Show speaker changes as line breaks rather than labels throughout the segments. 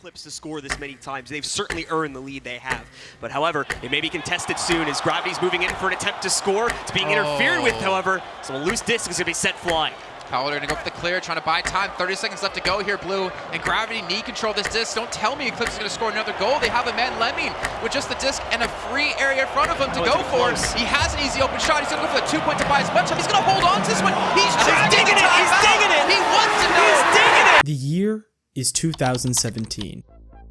Eclipse to score this many times. They've certainly earned the lead they have. But however, it may be contested soon as Gravity's moving in for an attempt to score. It's being interfered with, however, so a loose disc is going to be set flying.
Powell gonna go for the clear, trying to buy time. 30 seconds left to go here, Blue. And Gravity need control this disc. Don't tell me Eclipse is gonna score another goal. They have a man Lemming with just the disc and a free area in front of him to go for. He has an easy open shot. He's gonna go for the 2 point to buy as much time. He's gonna hold on to this one. He's digging it. He's digging it. He wants to know. He's digging it.
The year is 2017.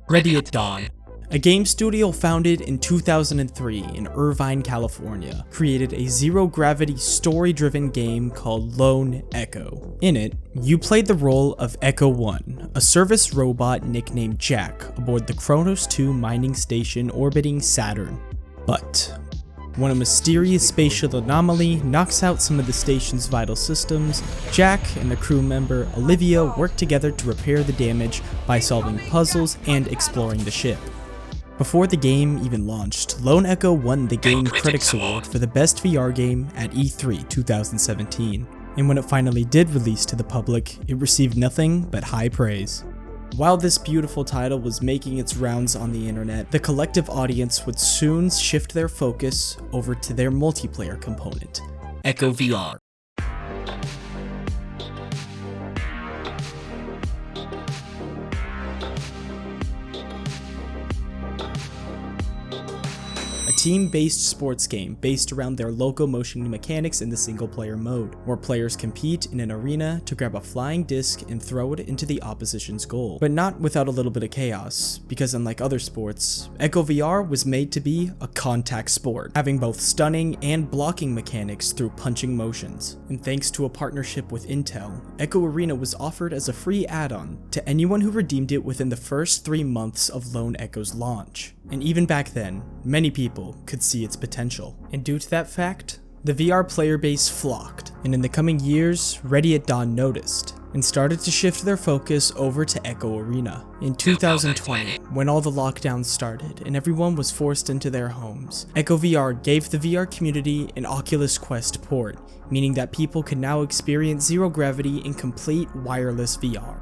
Ready at Dawn. A game studio founded in 2003 in Irvine, California, created a zero-gravity story-driven game called Lone Echo. In it, you played the role of Echo 1, a service robot nicknamed Jack aboard the Kronos 2 mining station orbiting Saturn. But when a mysterious spatial anomaly knocks out some of the station's vital systems, Jack and the crew member Olivia work together to repair the damage by solving puzzles and exploring the ship. Before the game even launched, Lone Echo won the Game Critics Award for the best VR game at E3 2017, and when it finally did release to the public, it received nothing but high praise. While this beautiful title was making its rounds on the internet, the collective audience would soon shift their focus over to their multiplayer component, Echo VR. A team-based sports game based around their locomotion mechanics in the single-player mode, where players compete in an arena to grab a flying disc and throw it into the opposition's goal. But not without a little bit of chaos, because unlike other sports, Echo VR was made to be a contact sport, having both stunning and blocking mechanics through punching motions. And thanks to a partnership with Intel, Echo Arena was offered as a free add-on to anyone who redeemed it within the first 3 months of Lone Echo's launch. And even back then, many people could see its potential. And due to that fact, the VR player base flocked, and in the coming years, Ready at Dawn noticed, and started to shift their focus over to Echo Arena. In 2020, when all the lockdowns started and everyone was forced into their homes, Echo VR gave the VR community an Oculus Quest port, meaning that people could now experience zero gravity in complete wireless VR.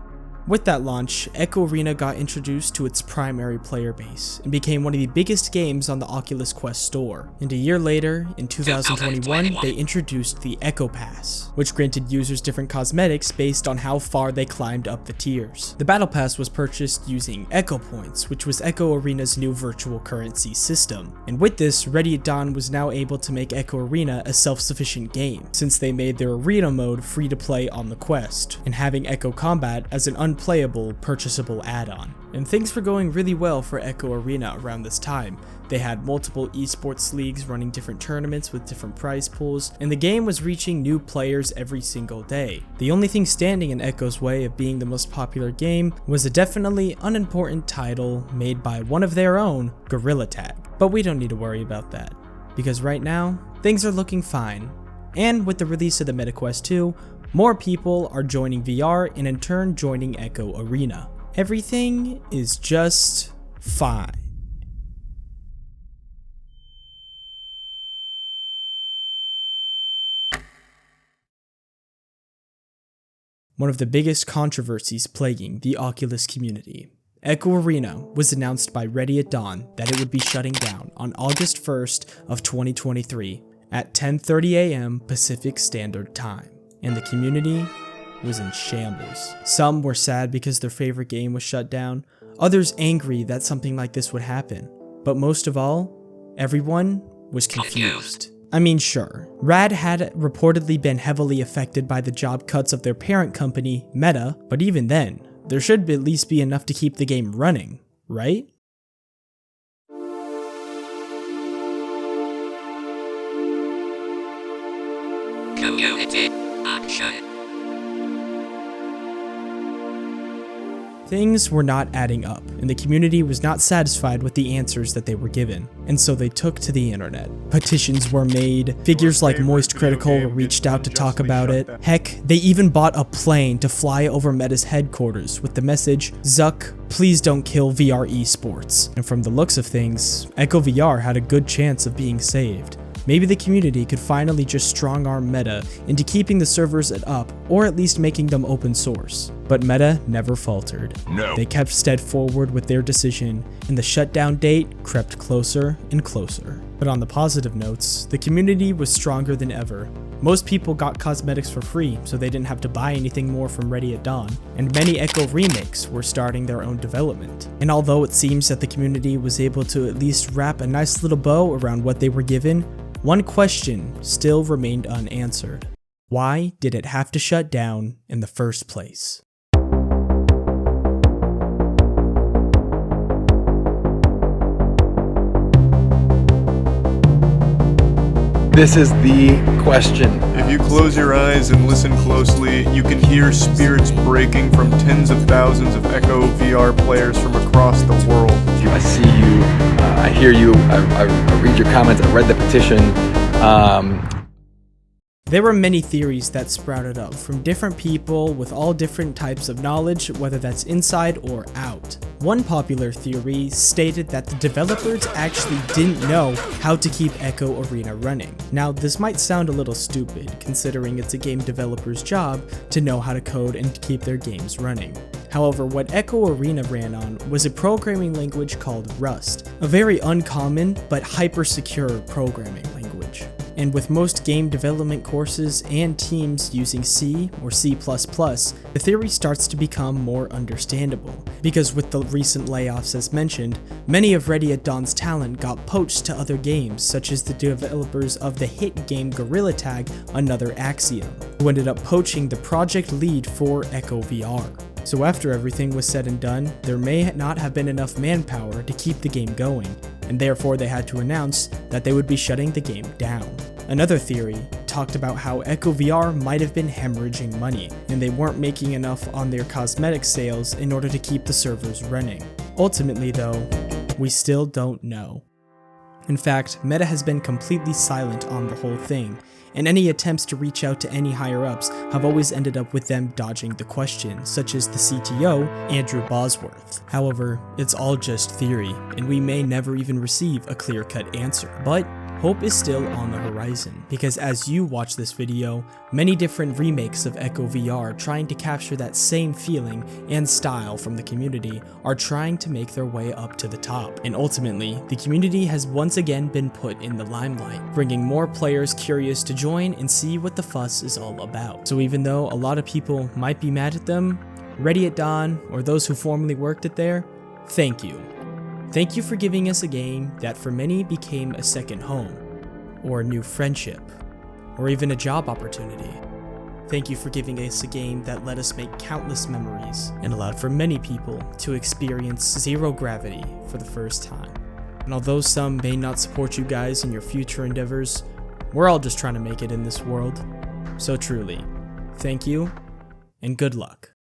With that launch, Echo Arena got introduced to its primary player base and became one of the biggest games on the Oculus Quest store. And a year later, in 2021, they introduced the Echo Pass, which granted users different cosmetics based on how far they climbed up the tiers. The Battle Pass was purchased using Echo Points, which was Echo Arena's new virtual currency system. And with this, Ready at Dawn was now able to make Echo Arena a self-sufficient game, since they made their arena mode free to play on the Quest, and having Echo Combat as an unplayable, purchasable add-on. And things were going really well for Echo Arena around this time. They had multiple esports leagues running different tournaments with different prize pools, and the game was reaching new players every single day. The only thing standing in Echo's way of being the most popular game was a definitely unimportant title made by one of their own, Gorilla Tag. But we don't need to worry about that, because right now, things are looking fine. And with the release of the MetaQuest 2, more people are joining VR and in turn joining Echo Arena. Everything is just fine. One of the biggest controversies plaguing the Oculus community, Echo Arena was announced by Ready at Dawn that it would be shutting down on August 1st of 2023 at 10:30 a.m. Pacific Standard Time. And the community was in shambles. Some were sad because their favorite game was shut down, others angry that something like this would happen. But most of all, everyone was confused. I mean, sure, Rad had reportedly been heavily affected by the job cuts of their parent company, Meta, but even then, there should at least be enough to keep the game running, right?
Community action.
Things were not adding up, and the community was not satisfied with the answers that they were given, and so they took to the internet. Petitions were made, figures like Moist Critical reached out to talk about it. Heck, they even bought a plane to fly over Meta's headquarters with the message, "Zuck, please don't kill VR esports." And from the looks of things, Echo VR had a good chance of being saved. maybe the community could finally just strong-arm Meta into keeping the servers up, or at least making them open source. But Meta never faltered.
No.
They kept stead forward with their decision, and the shutdown date crept closer and closer. But on the positive notes, the community was stronger than ever. Most people got cosmetics for free, so they didn't have to buy anything more from Ready at Dawn, and many Echo remakes were starting their own development. And although it seems that the community was able to at least wrap a nice little bow around what they were given, one question still remained unanswered. Why did it have to shut down in the first place?
This is the question.
If you close your eyes and listen closely, you can hear spirits breaking from tens of thousands of Echo VR players from across the world.
I see you, I hear you, I read your comments, I read the petition.
There were many theories that sprouted up from different people with all different types of knowledge, whether that's inside or out. One popular theory stated that the developers actually didn't know how to keep Echo Arena running. Now, this might sound a little stupid, considering it's a game developer's job to know how to code and keep their games running. However, what Echo Arena ran on was a programming language called Rust, a very uncommon but hyper-secure programming language. And with most game development courses and teams using C or C++, the theory starts to become more understandable, because with the recent layoffs as mentioned, many of Ready at Dawn's talent got poached to other games, such as the developers of the hit game Gorilla Tag, Another Axiom, who ended up poaching the project lead for Echo VR. So after everything was said and done, there may not have been enough manpower to keep the game going, and therefore they had to announce that they would be shutting the game down. Another theory talked about how Echo VR might have been hemorrhaging money, and they weren't making enough on their cosmetic sales in order to keep the servers running. Ultimately though, we still don't know. In fact, Meta has been completely silent on the whole thing, and any attempts to reach out to any higher-ups have always ended up with them dodging the question, such as the CTO, Andrew Bosworth. However, it's all just theory, and we may never even receive a clear-cut answer. But hope is still on the horizon, because as you watch this video, many different remakes of Echo VR trying to capture that same feeling and style from the community are trying to make their way up to the top. And ultimately, the community has once again been put in the limelight, bringing more players curious to join and see what the fuss is all about. So even though a lot of people might be mad at them, Ready at Dawn, or those who formerly worked it there, thank you. Thank you for giving us a game that for many became a second home, or a new friendship, or even a job opportunity. Thank you for giving us a game that let us make countless memories and allowed for many people to experience zero gravity for the first time. And although some may not support you guys in your future endeavors, we're all just trying to make it in this world. So truly, thank you and good luck.